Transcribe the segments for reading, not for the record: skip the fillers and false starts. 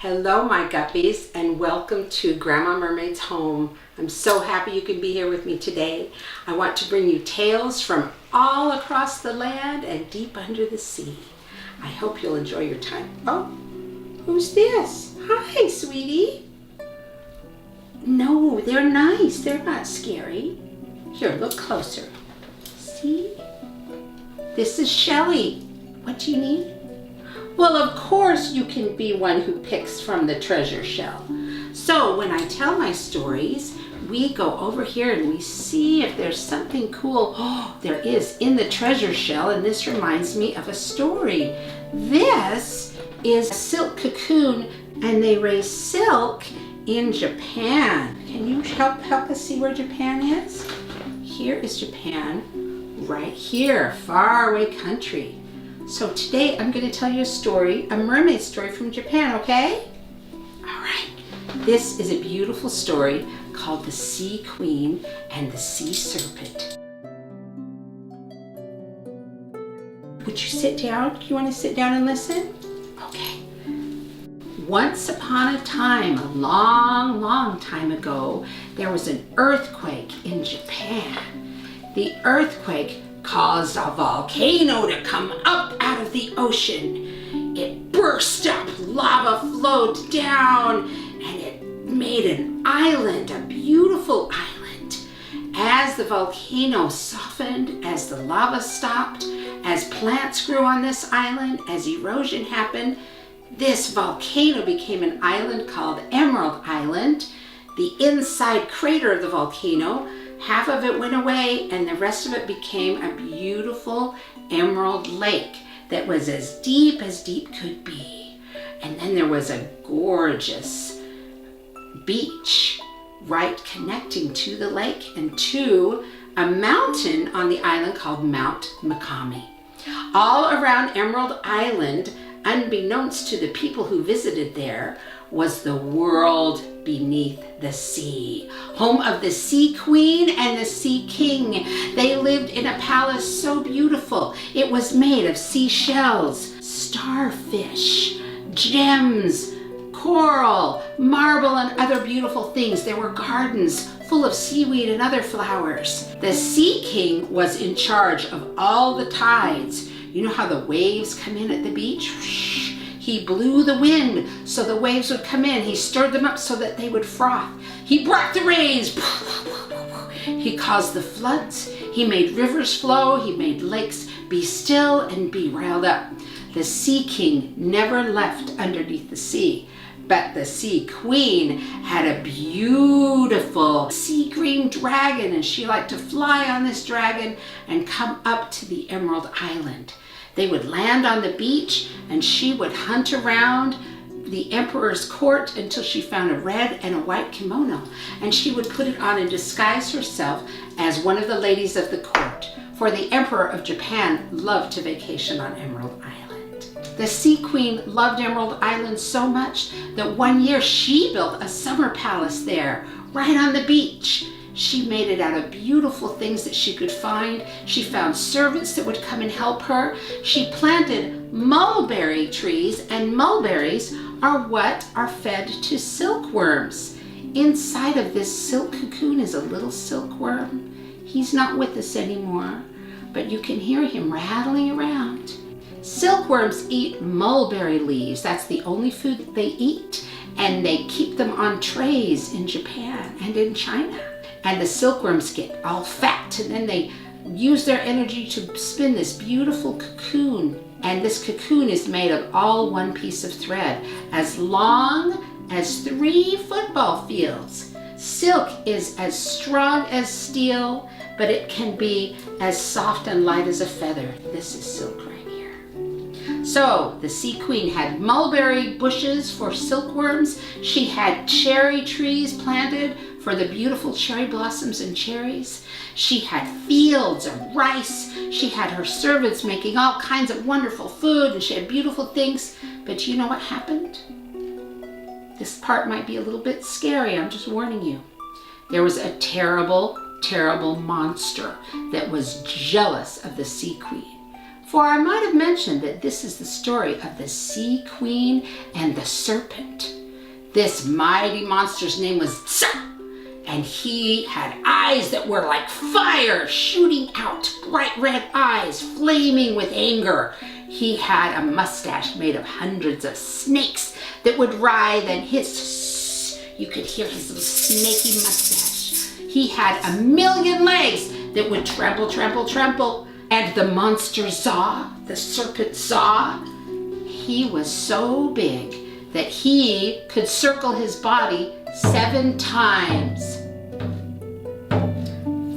Hello my guppies, and welcome to Grandma Mermaid's home. I'm so happy you can be here with me today. I want to bring you tales from all across the land and deep under the sea. I hope you'll enjoy your time. Oh, who's this? Hi, sweetie. No, they're nice. They're not scary. Here, look closer. See? This is Shelly. What do you need? Well, of course you can be one who picks from the treasure shell. So when I tell my stories, we go over here and we see if there's something cool. Oh, there is in the treasure shell, and this reminds me of a story. This is a silk cocoon, and they raise silk in Japan. Can you help us see where Japan is? Here is Japan, right here, faraway country. So today I'm going to tell you a story, a mermaid story from Japan, okay? All right. This is a beautiful story called The Sea Queen and the Sea Serpent. Would you sit down? Do you want to sit down and listen? Okay. Once upon a time, a long, long time ago, there was an earthquake in Japan. The earthquake caused a volcano to come up out of the ocean. It burst up, lava flowed down, and it made an island, a beautiful island. As the volcano softened, as the lava stopped, as plants grew on this island, as erosion happened, this volcano became an island called Emerald Island. The inside crater of the volcano, half of it went away and the rest of it became a beautiful emerald lake that was as deep could be. And then there was a gorgeous beach right connecting to the lake and to a mountain on the island called Mount Makami. All around Emerald Island, unbeknownst to the people who visited there, was the world beneath the sea, home of the Sea Queen and the Sea King. They lived in a palace so beautiful. It was made of seashells, starfish, gems, coral, marble, and other beautiful things. There were gardens full of seaweed and other flowers. The Sea King was in charge of all the tides. You know how the waves come in at the beach? He blew the wind so the waves would come in. He stirred them up so that they would froth. He brought the rains. He caused the floods. He made rivers flow. He made lakes be still and be riled up. The Sea King never left underneath the sea. But the Sea Queen had a beautiful sea green dragon, and she liked to fly on this dragon and come up to the Emerald Island. They would land on the beach, and she would hunt around the emperor's court until she found a red and a white kimono, and she would put it on and disguise herself as one of the ladies of the court, for the emperor of Japan loved to vacation on Emerald Island. The Sea Queen loved Emerald Island so much that one year she built a summer palace there, right on the beach. She made it out of beautiful things that she could find. She found servants that would come and help her. She planted mulberry trees, and mulberries are what are fed to silkworms. Inside of this silk cocoon is a little silkworm. He's not with us anymore, but you can hear him rattling around. Silkworms eat mulberry leaves. That's the only food that they eat, and they keep them on trays in Japan and in China. And the silkworms get all fat, and then they use their energy to spin this beautiful cocoon. And this cocoon is made of all one piece of thread, as long as 3 football fields. Silk is as strong as steel, but it can be as soft and light as a feather. This is silk right here. So the Sea Queen had mulberry bushes for silkworms. She had cherry trees planted for the beautiful cherry blossoms and cherries. She had fields of rice. She had her servants making all kinds of wonderful food, and she had beautiful things. But you know what happened? This part might be a little bit scary. I'm just warning you. There was a terrible, terrible monster that was jealous of the Sea Queen. For I might have mentioned that this is the story of the Sea Queen and the Serpent. This mighty monster's name was Tsa, and he had eyes that were like fire shooting out, bright red eyes flaming with anger. He had a mustache made of hundreds of snakes that would writhe and hiss. You could hear his little snaky mustache. He had 1,000,000 legs that would trample, trample, trample. And the monster Za, the serpent Za, he was so big that he could circle his body 7 times.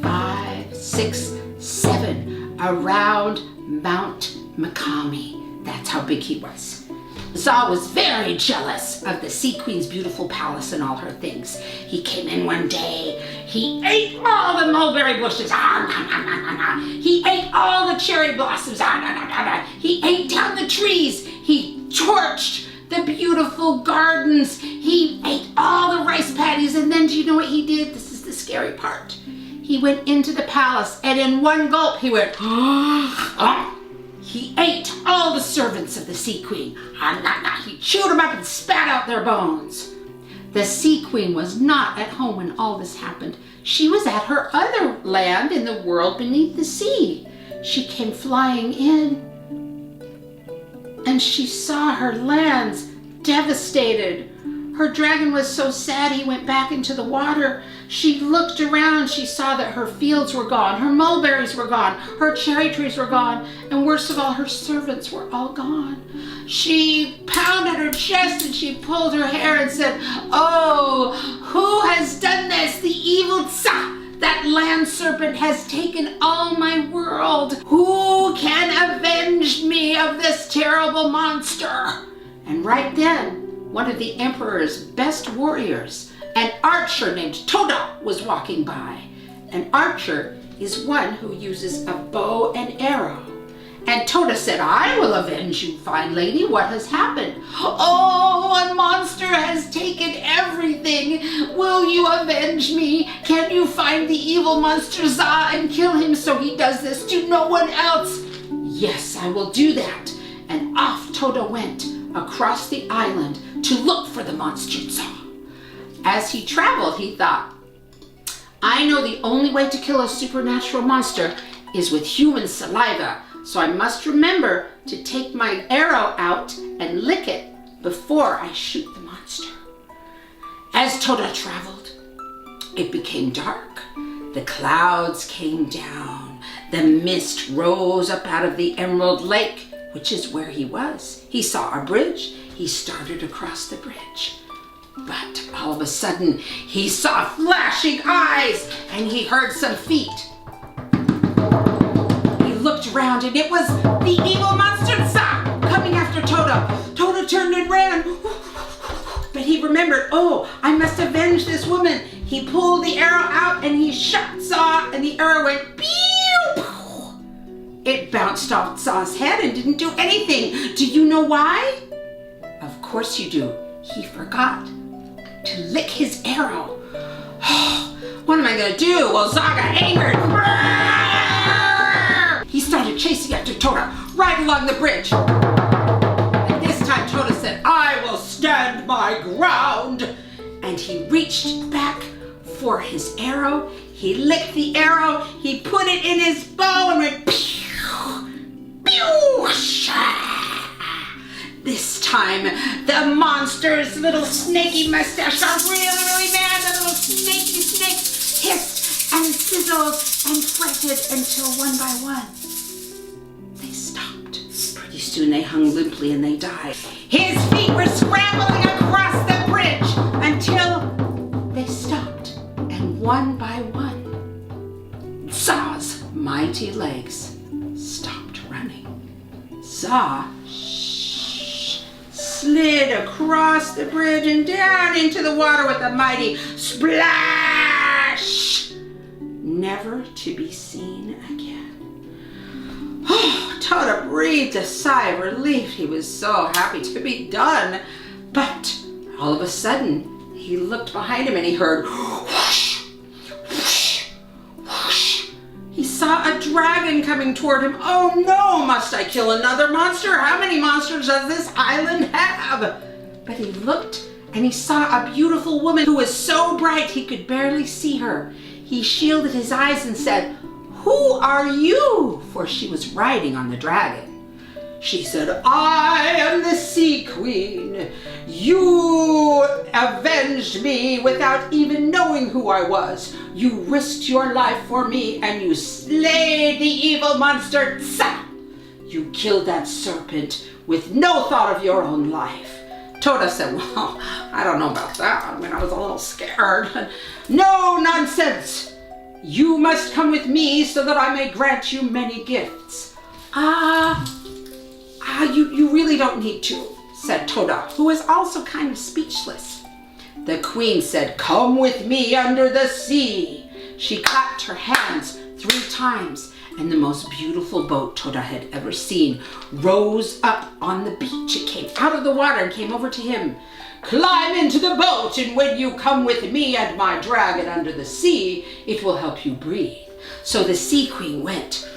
5, 6, 7 around Mount Makami. That's how big he was. Za was very jealous of the Sea Queen's beautiful palace and all her things. He came in one day. He ate all the mulberry bushes. He ate all the cherry blossoms. He ate down the trees. He torched the beautiful gardens. He ate all the rice paddies. And then do you know what he did? This is the scary part. He went into the palace and in one gulp he went, He ate all the servants of the Sea Queen. He chewed them up and spat out their bones. The Sea Queen was not at home when all this happened. She was at her other land in the world beneath the sea. She came flying in, and she saw her lands devastated. Her dragon was so sad he went back into the water. She looked around. She saw that her fields were gone. Her mulberries were gone. Her cherry trees were gone. And worst of all, her servants were all gone. She pounded her chest and she pulled her hair and said, "Oh, who has done this? The evil Tsa! That land serpent has taken all my world. Who can avenge me of this terrible monster?" And right then, one of the emperor's best warriors, an archer named Toda, was walking by. An archer is one who uses a bow and arrow. And Toda said, "I will avenge you, fine lady. What has happened?" "Oh, a monster has taken everything. Will you avenge me? Can you find the evil monster Za and kill him so he does this to no one else?" "Yes, I will do that." And off Toda went across the island to look for the monster Za. As he traveled, he thought, "I know the only way to kill a supernatural monster is with human saliva, so I must remember to take my arrow out and lick it before I shoot the monster." As Toda traveled, it became dark. The clouds came down. The mist rose up out of the Emerald Lake, which is where he was. He saw a bridge. He started across the bridge. But all of a sudden, he saw flashing eyes and he heard some feet. He looked around and it was the evil monster Za coming after Toda. Toda turned and ran. But he remembered, "Oh, I must avenge this woman." He pulled the arrow out and he shot Za, and the arrow went pew! It bounced off Za's head and didn't do anything. Do you know why? Of course you do. He forgot to lick his arrow. What am I going to do? Well, Za got angered. He started chasing after Toda right along the bridge. And this time Toda said, "I will stand my ground." And he reached back for his arrow. He licked the arrow. He put it in his bow and went pew, pew. This time, the monster's little snaky mustache got really, really mad. The little snaky snakes hissed and sizzled and fretted until one by one, they stopped. Pretty soon they hung limply and they died. His feet were scrambling across the bridge until they stopped. And one by one, Za's mighty legs stopped running. Za slid across the bridge and down into the water with a mighty splash, never to be seen again. Oh, Toda breathed a sigh of relief. He was so happy to be done. But all of a sudden, he looked behind him and he heard whoosh, whoosh, whoosh. He saw a dragon coming toward him. "Oh no, must I kill another monster? How many monsters does this island have?" But he looked and he saw a beautiful woman who was so bright he could barely see her. He shielded his eyes and said, "Who are you?" For she was riding on the dragon. She said, "I am the Sea Queen. You avenged me without even knowing who I was. You risked your life for me and you slayed the evil monster Tsa. You killed that serpent with no thought of your own life." Toda said, "Well, I don't know about that. I mean, I was a little scared." "No nonsense. You must come with me so that I may grant you many gifts." You really don't need to," said Toda, who was also kind of speechless. The queen said, "Come with me under the sea." She clapped her hands 3 times, and the most beautiful boat Toda had ever seen rose up on the beach. It came out of the water and came over to him. "Climb into the boat, and when you come with me and my dragon under the sea, it will help you breathe." So the Sea Queen went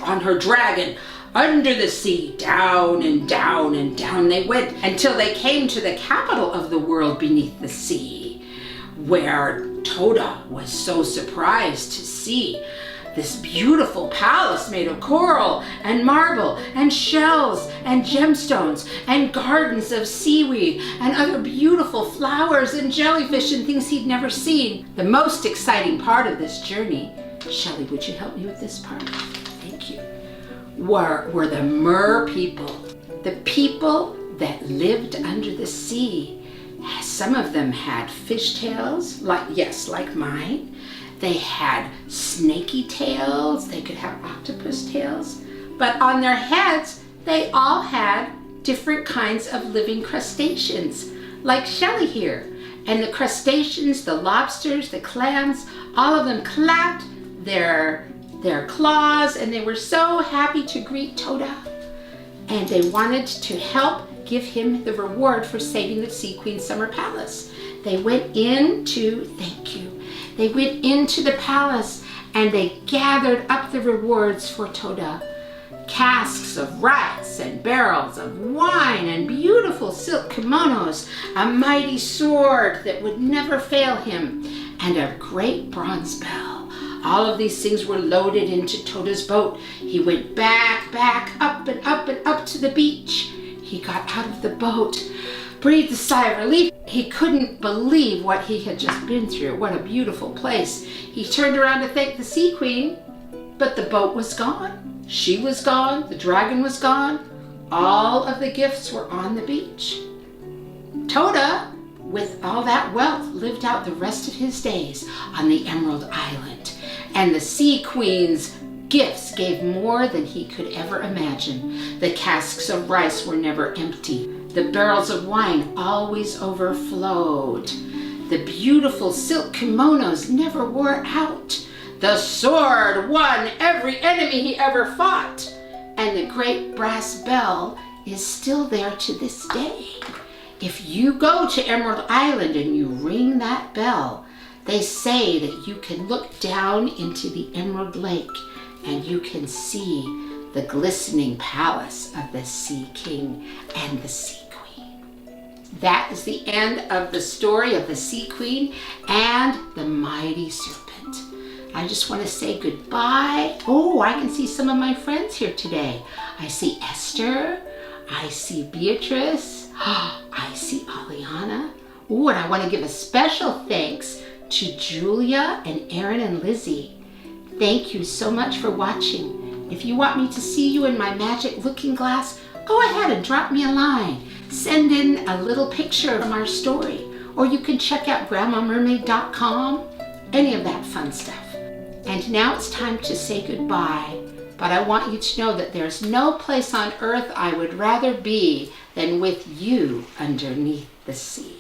on her dragon under the sea, down and down and down they went until they came to the capital of the world beneath the sea, where Toda was so surprised to see this beautiful palace made of coral and marble and shells and gemstones and gardens of seaweed and other beautiful flowers and jellyfish and things he'd never seen. The most exciting part of this journey, Shelley, would you help me with this part? Thank you. Were the Mer People, the people that lived under the sea. Some of them had fish tails, like mine. They had snaky tails. They could have octopus tails. But on their heads, they all had different kinds of living crustaceans, like Shelley here. And the crustaceans, the lobsters, the clams, all of them clapped their claws, and they were so happy to greet Toda. And they wanted to help give him the reward for saving the Sea Queen's summer palace. They went into the palace and they gathered up the rewards for Toda. Casks of rice and barrels of wine and beautiful silk kimonos, a mighty sword that would never fail him, and a great bronze bell. All of these things were loaded into Toda's boat. He went back, up and up and up to the beach. He got out of the boat, breathed a sigh of relief. He couldn't believe what he had just been through. What a beautiful place. He turned around to thank the Sea Queen, but the boat was gone. She was gone. The dragon was gone. All of the gifts were on the beach. Toda, with all that wealth, lived out the rest of his days on the Emerald Island. And the Sea Queen's gifts gave more than he could ever imagine. The casks of rice were never empty. The barrels of wine always overflowed. The beautiful silk kimonos never wore out. The sword won every enemy he ever fought. And the great brass bell is still there to this day. If you go to Emerald Island and you ring that bell, they say that you can look down into the Emerald Lake and you can see the glistening palace of the Sea King and the Sea Queen. That is the end of the story of the Sea Queen and the mighty serpent. I just want to say goodbye. Oh, I can see some of my friends here today. I see Esther. I see Beatrice. I see Aliana. Oh, and I want to give a special thanks to Julia and Aaron and Lizzie. Thank you so much for watching. If you want me to see you in my magic looking glass, go ahead and drop me a line. Send in a little picture of our story, or you can check out grandmamermaid.com, any of that fun stuff. And now it's time to say goodbye, but I want you to know that there's no place on earth I would rather be than with you underneath the sea.